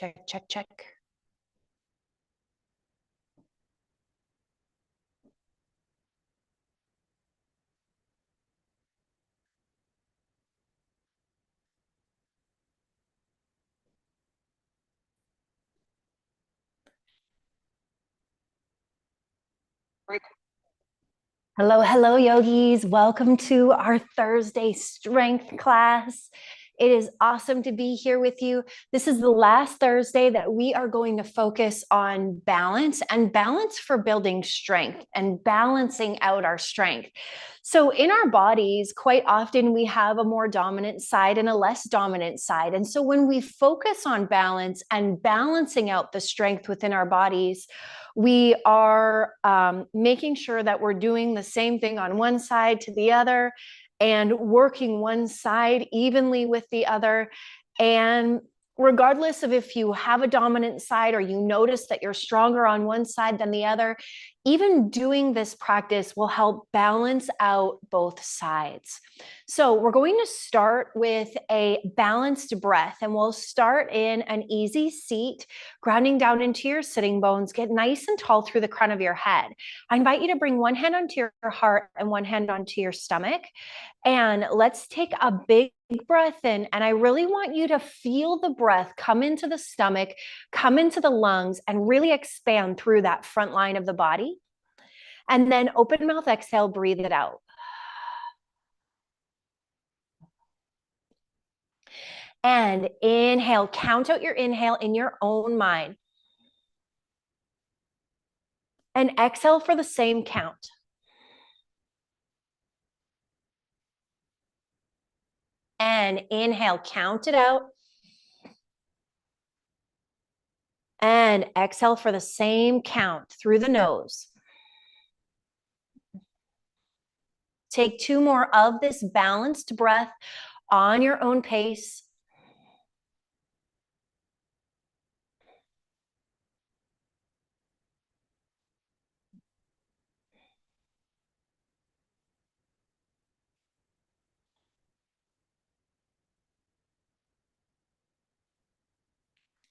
check, check, check. Hello, hello, yogis. Welcome to our Thursday strength class. It is awesome to be here with you. This is the last Thursday that we are going to focus on balance and balance for building strength and balancing out our strength. So in our bodies, quite often we have a more dominant side and a less dominant side. And so when we focus on balance and balancing out the strength within our bodies, we are making sure that we're doing the same thing on one side to the other and working one side evenly with the other. And regardless of if you have a dominant side or you notice that you're stronger on one side than the other, even doing this practice will help balance out both sides. So we're going to start with a balanced breath, and we'll start in an easy seat, grounding down into your sitting bones. Get nice and tall through the crown of your head. I invite you to bring one hand onto your heart and one hand onto your stomach. And let's take a big breath in. And I really want you to feel the breath come into the stomach, come into the lungs, and really expand through that front line of the body. And then open mouth exhale, breathe it out. And inhale, count out your inhale in your own mind. And exhale for the same count. And inhale, count it out. And exhale for the same count through the nose. Take two more of this balanced breath on your own pace.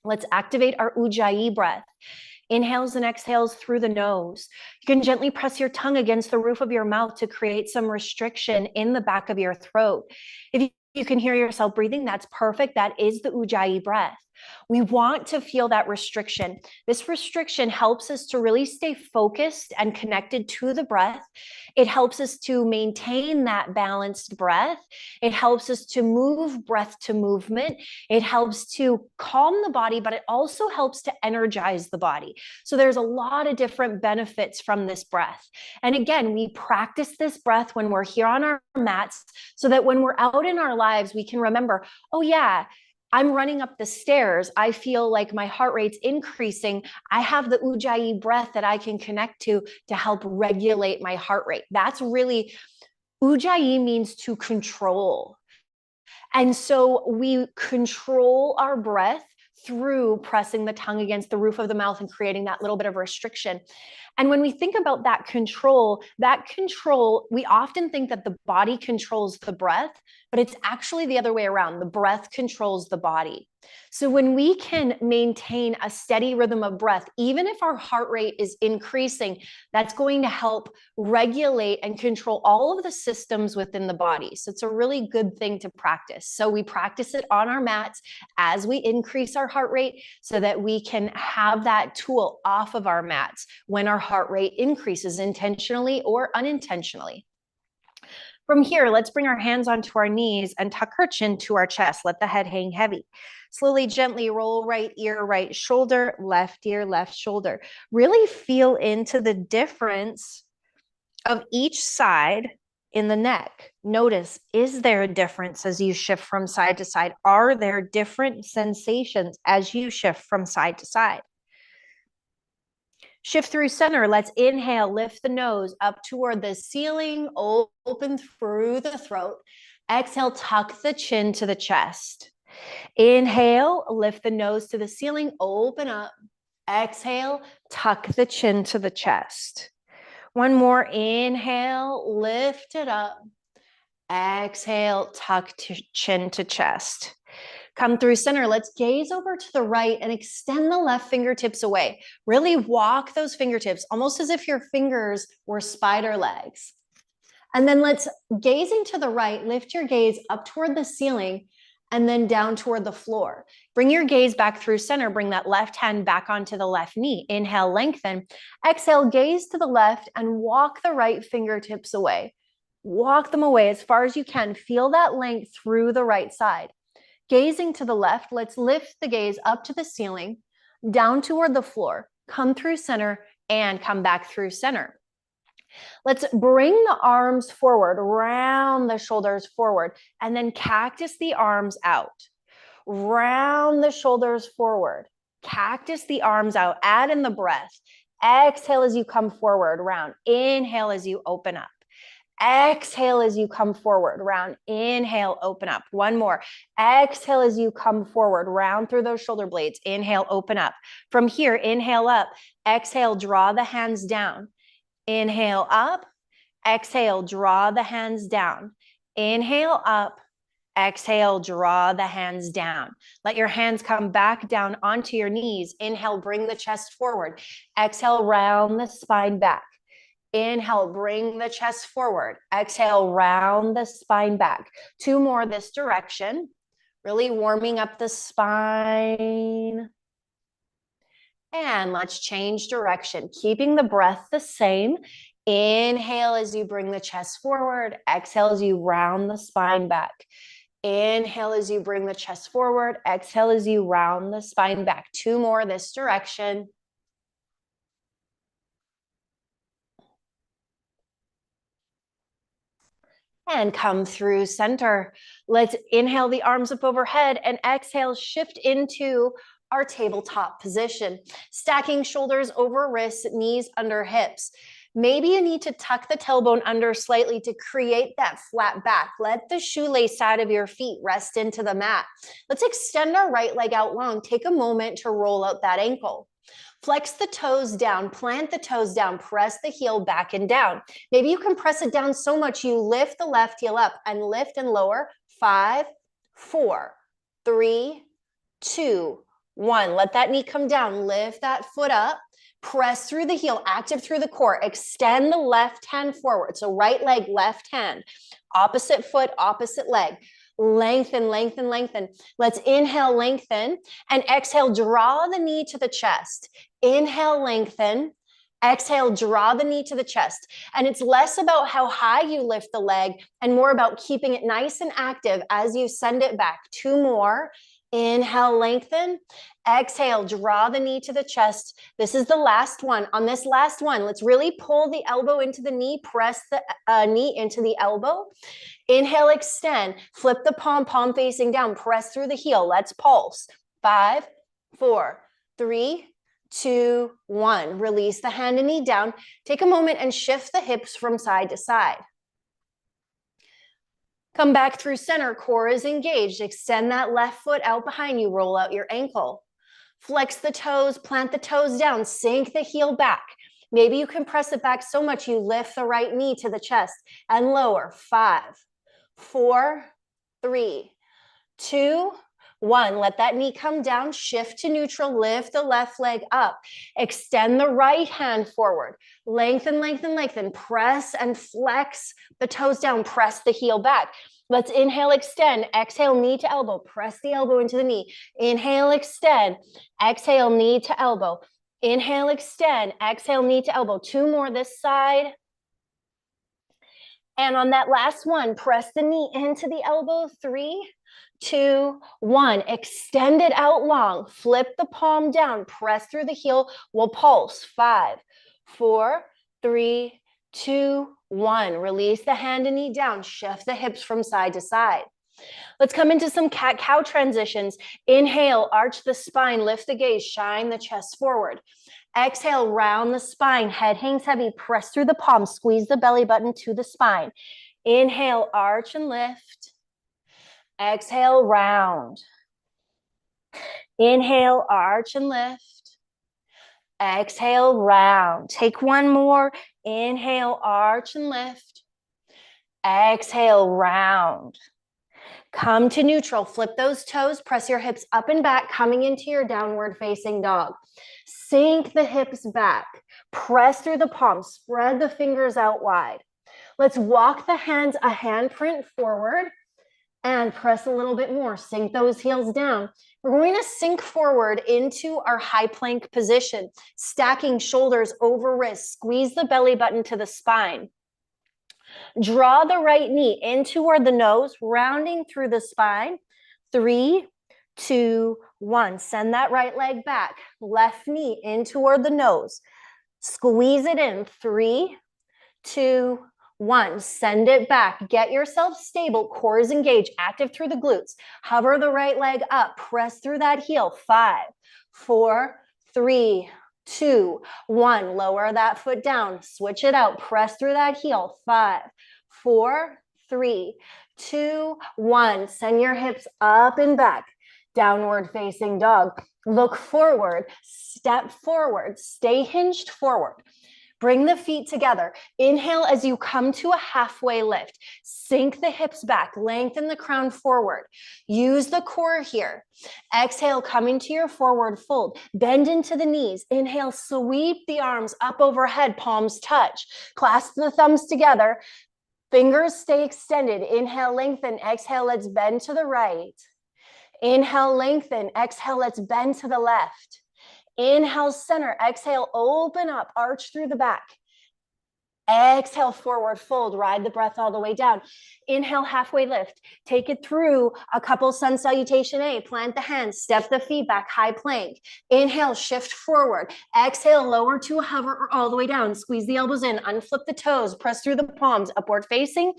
Let's activate our Ujjayi breath. Inhales and exhales through the nose. You can gently press your tongue against the roof of your mouth to create some restriction in the back of your throat. If you can hear yourself breathing, that's perfect. That is the Ujjayi breath. We want to feel that restriction. This restriction helps us to really stay focused and connected to the breath. It helps us to maintain that balanced breath. It helps us to move breath to movement. It helps to calm the body, but it also helps to energize the body. So there's a lot of different benefits from this breath. And again, we practice this breath when we're here on our mats so that when we're out in our lives, we can remember, oh yeah, I'm running up the stairs. I feel like my heart rate's increasing. I have the Ujjayi breath that I can connect to help regulate my heart rate. That's really, Ujjayi means to control. And so we control our breath through pressing the tongue against the roof of the mouth and creating that little bit of restriction. And when we think about that control, we often think that the body controls the breath, but it's actually the other way around. The breath controls the body. So when we can maintain a steady rhythm of breath, even if our heart rate is increasing, that's going to help regulate and control all of the systems within the body. So it's a really good thing to practice. So we practice it on our mats as we increase our heart rate so that we can have that tool off of our mats when our heart rate increases intentionally or unintentionally. From here, let's bring our hands onto our knees and tuck our chin to our chest. Let the head hang heavy. Slowly, gently roll right ear, right shoulder, left ear, left shoulder. Really feel into the difference of each side in the neck. Notice, is there a difference as you shift from side to side? Are there different sensations as you shift from side to side? Shift through center. Let's inhale, lift the nose up toward the ceiling, open through the throat. Exhale, tuck the chin to the chest. Inhale, lift the nose to the ceiling, open up. Exhale, tuck the chin to the chest. One more, inhale, lift it up. Exhale, tuck to chin to chest. Come through center. Let's gaze over to the right and extend the left fingertips away. Really walk those fingertips, almost as if your fingers were spider legs. And then let's, gazing to the right, lift your gaze up toward the ceiling and then down toward the floor. Bring your gaze back through center. Bring that left hand back onto the left knee. Inhale, lengthen. Exhale, gaze to the left and walk the right fingertips away. Walk them away as far as you can. Feel that length through the right side. Gazing to the left, let's lift the gaze up to the ceiling, down toward the floor, come through center, and come back through center. Let's bring the arms forward, round the shoulders forward, and then cactus the arms out. Round the shoulders forward, cactus the arms out. Add in the breath. Exhale as you come forward, round. Inhale as you open up. Exhale as you come forward, round. Inhale, open up. One more. Exhale as you come forward, round through those shoulder blades. Inhale, open up. From here, inhale up. Exhale, draw the hands down. Inhale up. Exhale, draw the hands down. Inhale up. Exhale, draw the hands down. Let your hands come back down onto your knees. Inhale, bring the chest forward. Exhale, round the spine back. Inhale, bring the chest forward. Exhale, round the spine back. Two more this direction. Really warming up the spine. And let's change direction, keeping the breath the same. Inhale as you bring the chest forward. Exhale as you round the spine back. Inhale as you bring the chest forward. Exhale as you round the spine back. Two more this direction. And come through center. Let's inhale the arms up overhead and exhale, shift into our tabletop position. Stacking shoulders over wrists, knees under hips. Maybe you need to tuck the tailbone under slightly to create that flat back. Let the shoelace side of your feet rest into the mat. Let's extend our right leg out long. Take a moment to roll out that ankle. Flex the toes down, plant the toes down, press the heel back and down. Maybe you can press it down so much you lift the left heel up and lift and lower. 5, 4, 3, 2, 1. Let that knee come down. Lift that foot up. Press through the heel, active through the core. Extend the left hand forward. So right leg, left hand. Opposite foot, opposite leg. Lengthen, lengthen, lengthen. Let's inhale, lengthen, and exhale, draw the knee to the chest. Inhale, lengthen. Exhale, draw the knee to the chest. And it's less about how high you lift the leg and more about keeping it nice and active as you send it back. Two more. Inhale, lengthen. Exhale, draw the knee to the chest. This is the last one. On this last one, let's really pull the elbow into the knee, press the knee into the elbow. Inhale, extend, flip the palm, palm facing down, press through the heel. Let's pulse. 5, 4, 3, 2, 1. Release the hand and knee down. Take a moment and shift the hips from side to side. Come back through center, core is engaged. Extend that left foot out behind you, roll out your ankle. Flex the toes, plant the toes down, sink the heel back. Maybe you can press it back so much you lift the right knee to the chest and lower. 5, 4, 3, 2, 1. Let that knee come down, shift to neutral, lift the left leg up. Extend the right hand forward. Lengthen, lengthen, lengthen. Press and flex the toes down, press the heel back. Let's inhale, extend. Exhale, knee to elbow. Press the elbow into the knee. Inhale, extend. Exhale, knee to elbow. Inhale, extend. Exhale, knee to elbow. Two more this side. And on that last one, press the knee into the elbow. 3, 2, 1. Extend it out long. Flip the palm down. Press through the heel. We'll pulse. 5, 4, 3, 2, 1. Release the hand and knee down. Shift the hips from side to side. Let's come into some cat-cow transitions. Inhale, arch the spine, lift the gaze, shine the chest forward. Exhale, round the spine, head hangs heavy, press through the palms, squeeze the belly button to the spine. Inhale, arch and lift. Exhale, round. Inhale, arch and lift. Exhale, round. Take one more. Inhale, arch and lift. Exhale, round. Come to neutral, flip those toes, press your hips up and back, coming into your downward facing dog. Sink the hips back, press through the palms, spread the fingers out wide. Let's walk the hands a handprint forward and press a little bit more. Sink those heels down. We're going to sink forward into our high plank position, stacking shoulders over wrists. Squeeze the belly button to the spine. Draw the right knee in toward the nose, rounding through the spine. 3, 2, 1. Send that right leg back. Left knee in toward the nose. Squeeze it in. 3, 2, 1. Send it back. Get yourself stable. Core is engaged. Active through the glutes. Hover the right leg up. Press through that heel. 5, 4, 3, 2, 1. Lower that foot down. Switch it out. Press through that heel. 5, 4, 3, 2, 1. Send your hips up and back. Downward facing dog. Look forward. Step forward. Stay hinged forward. Bring the feet together. Inhale as you come to a halfway lift. Sink the hips back. Lengthen the crown forward. Use the core here. Exhale, come into your forward fold. Bend into the knees. Inhale, sweep the arms up overhead. Palms touch. Clasp the thumbs together. Fingers stay extended. Inhale, lengthen. Exhale, let's bend to the right. Inhale, lengthen. Exhale, let's bend to the left. Inhale, center. Exhale, open up, arch through the back. Exhale, forward fold. Ride the breath all the way down. Inhale, halfway lift. Take it through a couple sun salutation A. Plant the hands, step the feet back, high plank. Inhale, shift forward. Exhale, lower to a hover or all the way down. Squeeze the elbows in, unflip the toes, press through the palms, upward facing.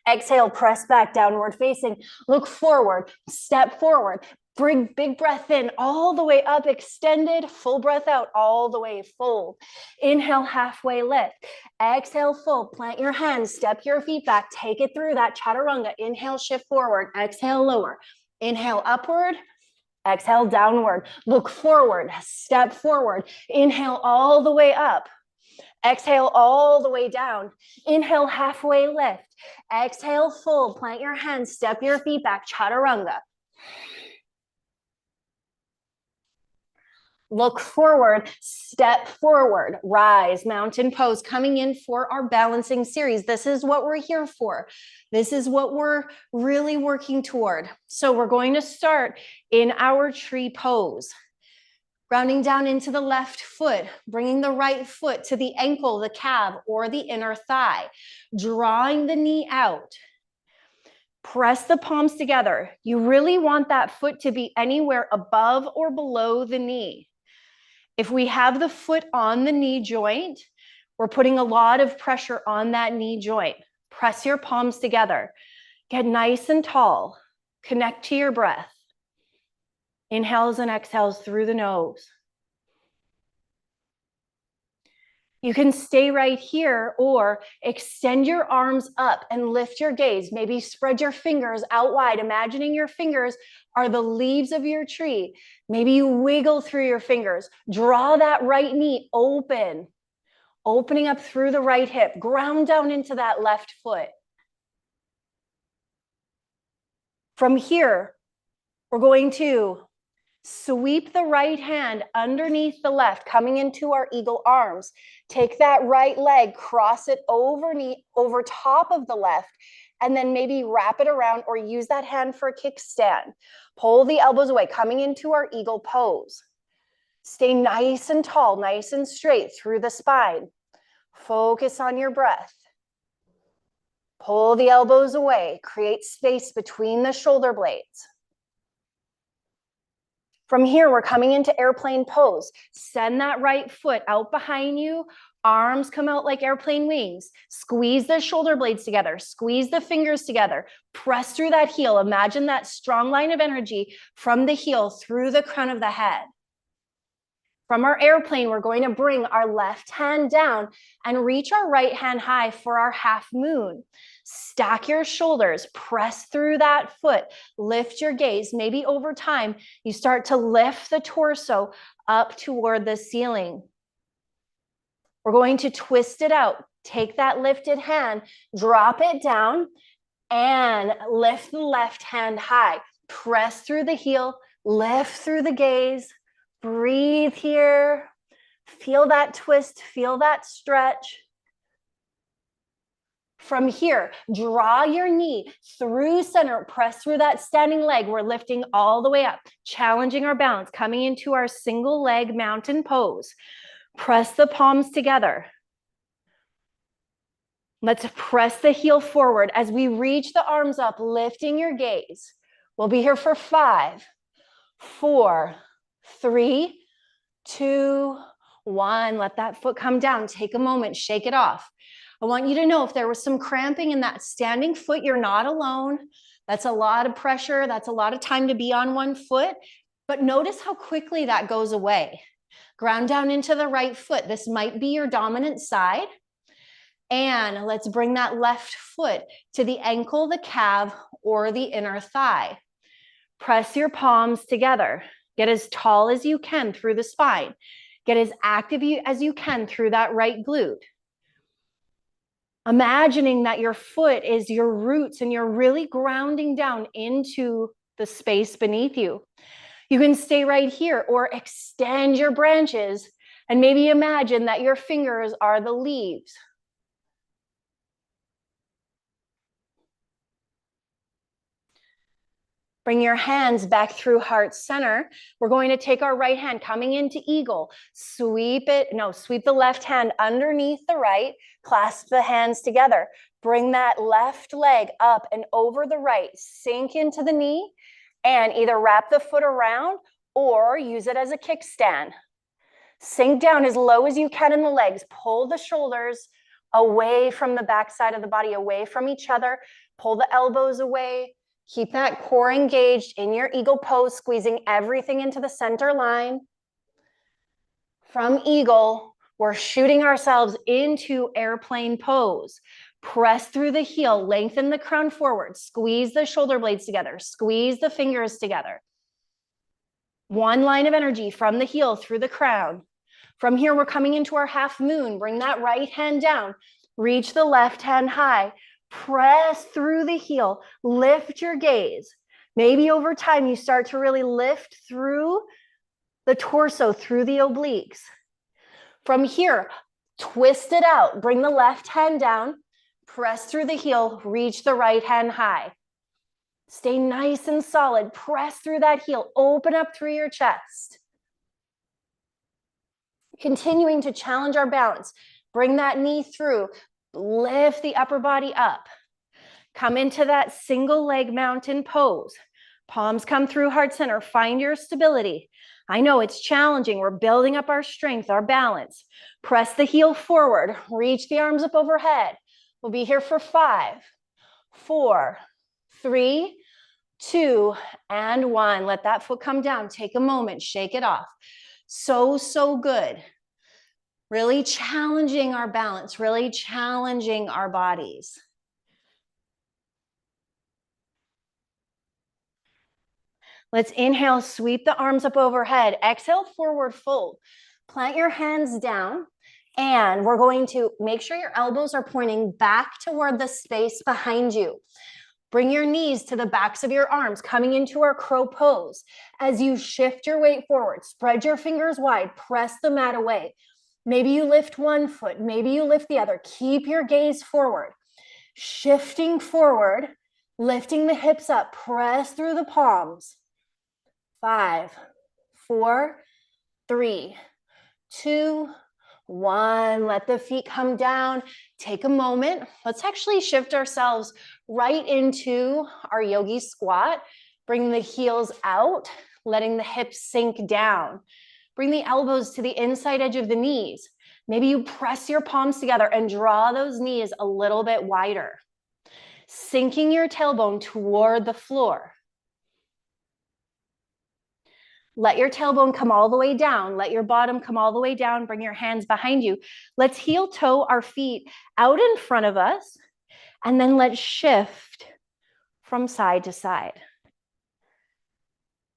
Exhale, press back, downward facing. Look forward, step forward. Bring big breath in, all the way up, extended, full breath out, all the way, fold. Inhale, halfway lift. Exhale, fold, plant your hands, step your feet back, take it through that chaturanga. Inhale, shift forward, exhale, lower. Inhale, upward, exhale, downward. Look forward, step forward. Inhale, all the way up. Exhale, all the way down. Inhale, halfway lift. Exhale, fold, plant your hands, step your feet back, chaturanga. Look forward, step forward, rise, mountain pose, coming in for our balancing series. This is what we're here for. This is what we're really working toward. So we're going to start in our tree pose. Rounding down into the left foot, bringing the right foot to the ankle, the calf, or the inner thigh. Drawing the knee out. Press the palms together. You really want that foot to be anywhere above or below the knee. If we have the foot on the knee joint, we're putting a lot of pressure on that knee joint. Press your palms together. Get nice and tall. Connect to your breath. Inhales and exhales through the nose. You can stay right here or extend your arms up and lift your gaze. Maybe spread your fingers out wide, imagining your fingers are the leaves of your tree. Maybe you wiggle through your fingers. Draw that right knee open, opening up through the right hip. Ground down into that left foot. From here, we're going to sweep the right hand underneath the left, coming into our eagle arms. Take that right leg, cross it over top of the left, and then maybe wrap it around or use that hand for a kickstand. Pull the elbows away, coming into our eagle pose. Stay nice and tall, nice and straight through the spine. Focus on your breath. Pull the elbows away, create space between the shoulder blades. From here, we're coming into airplane pose. Send that right foot out behind you. Arms come out like airplane wings. Squeeze the shoulder blades together. Squeeze the fingers together. Press through that heel. Imagine that strong line of energy from the heel through the crown of the head. From our airplane, we're going to bring our left hand down and reach our right hand high for our half moon. Stack your shoulders, press through that foot, lift your gaze. Maybe over time, you start to lift the torso up toward the ceiling. We're going to twist it out. Take that lifted hand, drop it down, And lift the left hand high. Press through the heel, lift through the gaze. Breathe here. Feel that twist, feel that stretch. From here, draw your knee through center, press through that standing leg. We're lifting all the way up, challenging our balance, coming into our single leg mountain pose. Press the palms together. Let's press the heel forward as we reach the arms up, lifting your gaze. We'll be here for 5, 4, 3, 2, 1. Let that foot come down. Take a moment, shake it off. I want you to know if there was some cramping in that standing foot, you're not alone. That's a lot of pressure. That's a lot of time to be on one foot. But notice how quickly that goes away. Ground down into the right foot. This might be your dominant side. And let's bring that left foot to the ankle, the calf, or the inner thigh. Press your palms together. Get as tall as you can through the spine. Get as active as you can through that right glute. Imagining that your foot is your roots and you're really grounding down into the space beneath you. You can stay right here or extend your branches and maybe imagine that your fingers are the leaves. Bring your hands back through heart center. We're going to take our right hand coming into eagle. Sweep the left hand underneath the right. Clasp the hands together. Bring that left leg up and over the right. Sink into the knee and either wrap the foot around or use it as a kickstand. Sink down as low as you can in the legs. Pull the shoulders away from the back side of the body, away from each other. Pull the elbows away. Keep that core engaged in your eagle pose, squeezing everything into the center line. From eagle, we're shooting ourselves into airplane pose. Press through the heel, lengthen the crown forward, squeeze the shoulder blades together, squeeze the fingers together. One line of energy from the heel through the crown. From here, we're coming into our half moon. Bring that right hand down. Reach the left hand high. Press through the heel, lift your gaze. Maybe over time you start to really lift through the torso, through the obliques. From here, twist it out. Bring the left hand down, press through the heel, reach the right hand high. Stay nice and solid. Press through that heel, open up through your chest. Continuing to challenge our balance. Bring that knee through. Lift the upper body up. Come into that single leg mountain pose. Palms come through heart center. Find your stability. I know it's challenging. We're building up our strength, our balance. Press the heel forward. Reach the arms up overhead. We'll be here for 5, 4, 3, 2, and 1. Let that foot come down. Take a moment. Shake it off. So good. Really challenging our balance, really challenging our bodies. Let's inhale, sweep the arms up overhead. Exhale, forward fold. Plant your hands down, and we're going to make sure your elbows are pointing back toward the space behind you. Bring your knees to the backs of your arms, coming into our crow pose. As you shift your weight forward, spread your fingers wide, press the mat away. Maybe you lift one foot, maybe you lift the other. Keep your gaze forward. Shifting forward, lifting the hips up, press through the palms. 5, 4, 3, 2, 1. Let the feet come down. Take a moment. Let's actually shift ourselves right into our yogi squat. Bring the heels out, letting the hips sink down. Bring the elbows to the inside edge of the knees. Maybe you press your palms together and draw those knees a little bit wider. Sinking your tailbone toward the floor. Let your tailbone come all the way down. Let your bottom come all the way down. Bring your hands behind you. Let's heel toe our feet out in front of us. And then let's shift from side to side.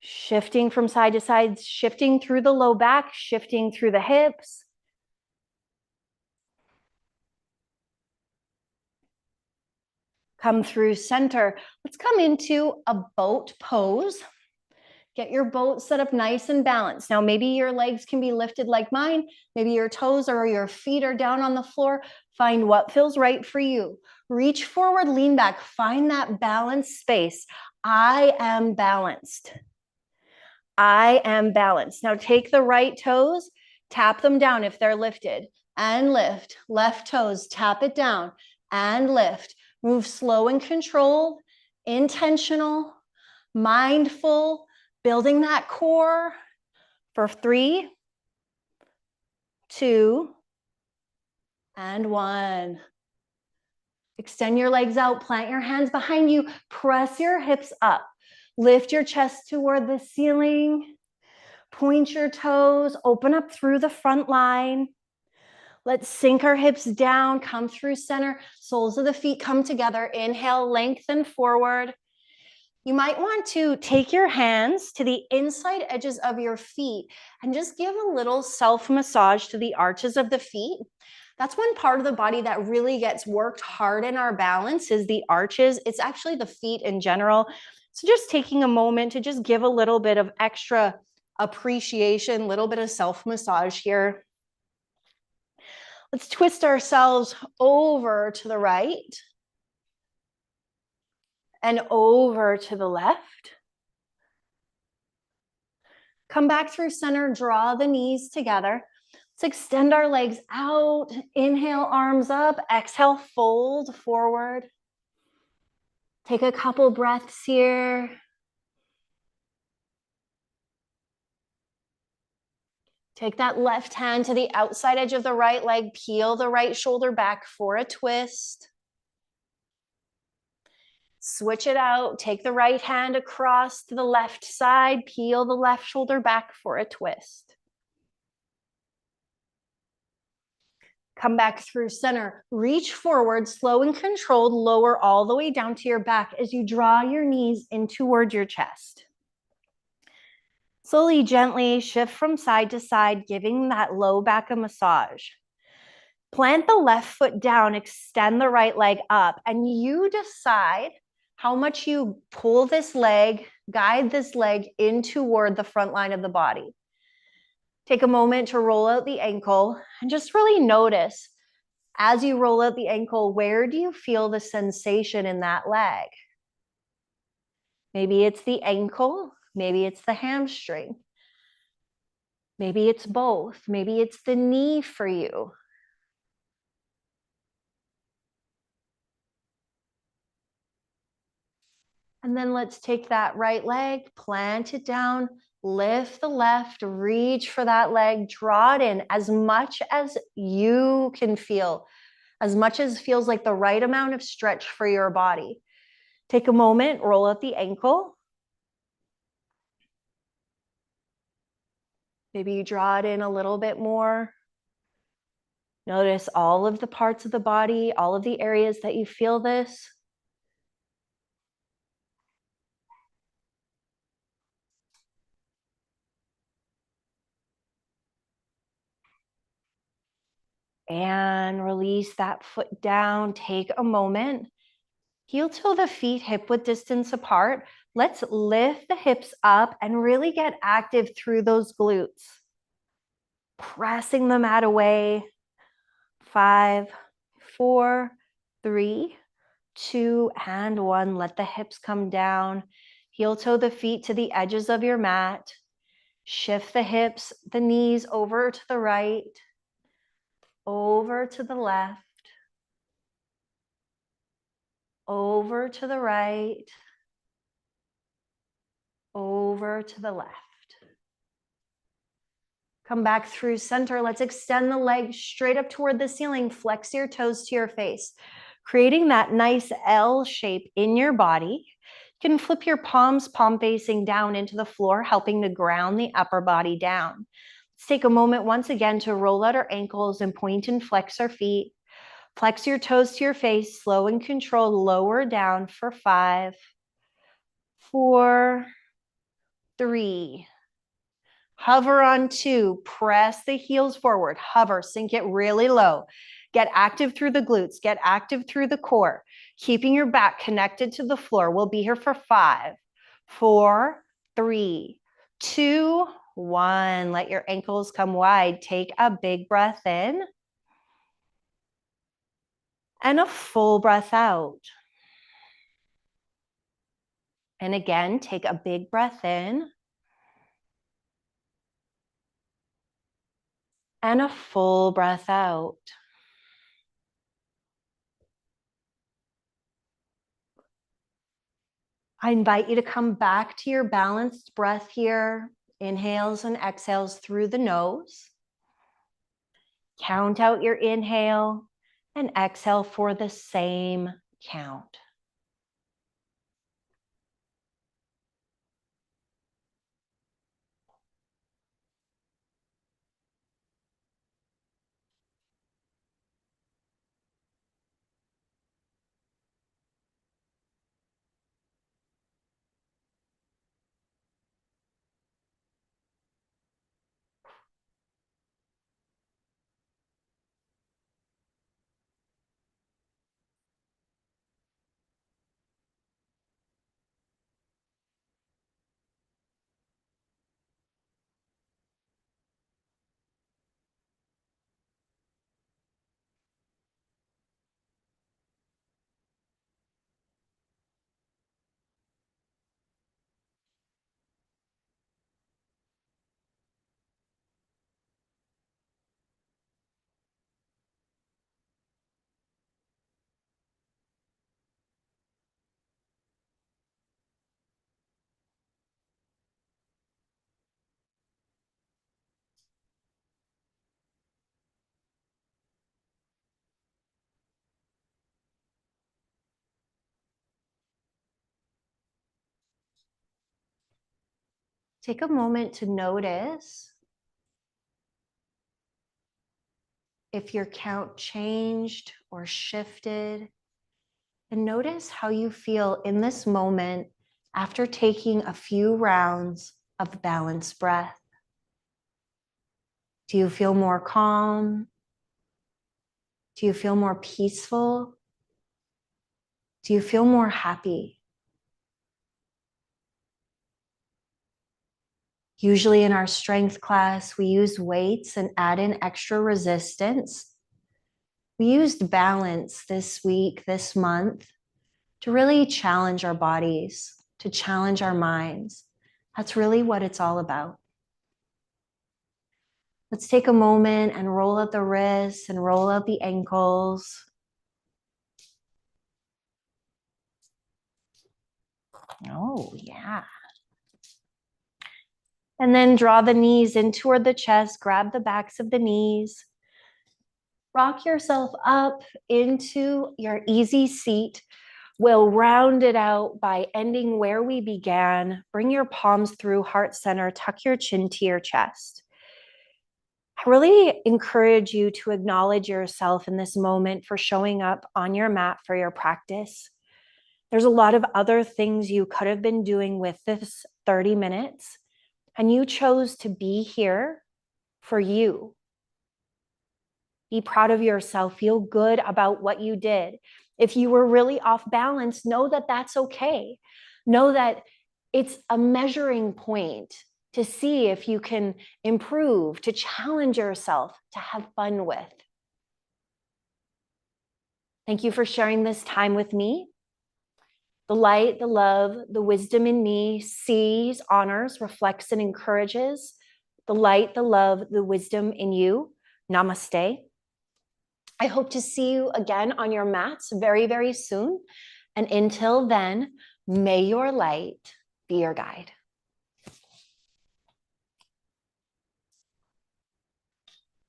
Shifting from side to side, shifting through the low back, shifting through the hips. Come through center. Let's come into a boat pose. Get your boat set up nice and balanced. Now, maybe your legs can be lifted like mine. Maybe your toes or your feet are down on the floor. Find what feels right for you. Reach forward, lean back. Find that balanced space. I am balanced. I am balanced. Now, take the right toes, tap them down if they're lifted, and lift. Left toes, tap it down and lift. Move slow and controlled, intentional, mindful, building that core for 3, 2, and 1. Extend your legs out, plant your hands behind you, press your hips up, lift your chest toward the ceiling, point your toes, open up through the front line. Let's sink our hips down, come through center, soles of the feet come together. Inhale, lengthen forward. You might want to take your hands to the inside edges of your feet and just give a little self-massage to the arches of the feet. That's one part of the body that really gets worked hard in our balance is the arches. It's actually the feet in general. So just taking a moment to just give a little bit of extra appreciation, a little bit of self-massage here. Let's twist ourselves over to the right and over to the left. Come back through center, draw the knees together. Let's extend our legs out. Inhale, arms up. Exhale, fold forward. Take a couple breaths here. Take that left hand to the outside edge of the right leg. Peel the right shoulder back for a twist. Switch it out. Take the right hand across to the left side. Peel the left shoulder back for a twist. Come back through center. Reach forward, slow and controlled. Lower all the way down to your back as you draw your knees in toward your chest. Slowly, gently shift from side to side, giving that low back a massage. Plant the left foot down, extend the right leg up, and you decide how much you pull this leg, guide this leg in toward the front line of the body. Take a moment to roll out the ankle and just really notice as you roll out the ankle, where do you feel the sensation in that leg? Maybe it's the ankle, maybe it's the hamstring. Maybe it's both. Maybe it's the knee for you. And then let's take that right leg, plant it down, lift the left, reach for that leg, draw it in as much as you can feel, as much as feels like the right amount of stretch for your body. Take a moment, roll out the ankle. Maybe you draw it in a little bit more. Notice all of the parts of the body, all of the areas that you feel this. And release that foot down. Take a moment. Heel toe the feet hip width distance apart. Let's lift the hips up and really get active through those glutes. Pressing the mat away. 5, 4, 3, 2, and 1. Let the hips come down. Heel toe the feet to the edges of your mat. Shift the hips, the knees over to the right, over to the left, over to the right, over to the left. Come back through center. Let's extend the legs straight up toward the ceiling. Flex your toes to your face, creating that nice L shape in your body. You can flip your palms, palm facing down into the floor, helping to ground the upper body down. Let's take a moment once again to roll out our ankles and point and flex our feet. Flex your toes to your face, slow and controlled, lower down for 5, 4, 3. Hover on 2, press the heels forward, hover, sink it really low. Get active through the glutes, get active through the core, keeping your back connected to the floor. We'll be here for 5, 4, 3, 2, 1. Let your ankles come wide. Take a big breath in and a full breath out. And again, take a big breath in and a full breath out. I invite you to come back to your balanced breath here. Inhales and exhales through the nose. Count out your inhale and exhale for the same count. Take a moment to notice if your count changed or shifted, and notice how you feel in this moment after taking a few rounds of balanced breath. Do you feel more calm? Do you feel more peaceful? Do you feel more happy? Usually in our strength class, we use weights and add in extra resistance. We used balance this week, this month, to really challenge our bodies, to challenge our minds. That's really what it's all about. Let's take a moment and roll out the wrists and roll out the ankles. Oh, yeah. And then draw the knees in toward the chest, grab the backs of the knees. Rock yourself up into your easy seat. We'll round it out by ending where we began. Bring your palms through heart center, tuck your chin to your chest. I really encourage you to acknowledge yourself in this moment for showing up on your mat for your practice. There's a lot of other things you could have been doing with this 30 minutes, and you chose to be here for you. Be proud of yourself. Feel good about what you did. If you were really off balance, know that that's okay. Know that it's a measuring point to see if you can improve, to challenge yourself, to have fun with. Thank you for sharing this time with me. The light, the love, the wisdom in me sees, honors, reflects, and encourages. The light, the love, the wisdom in you. Namaste. I hope to see you again on your mats very, very soon. And until then, may your light be your guide.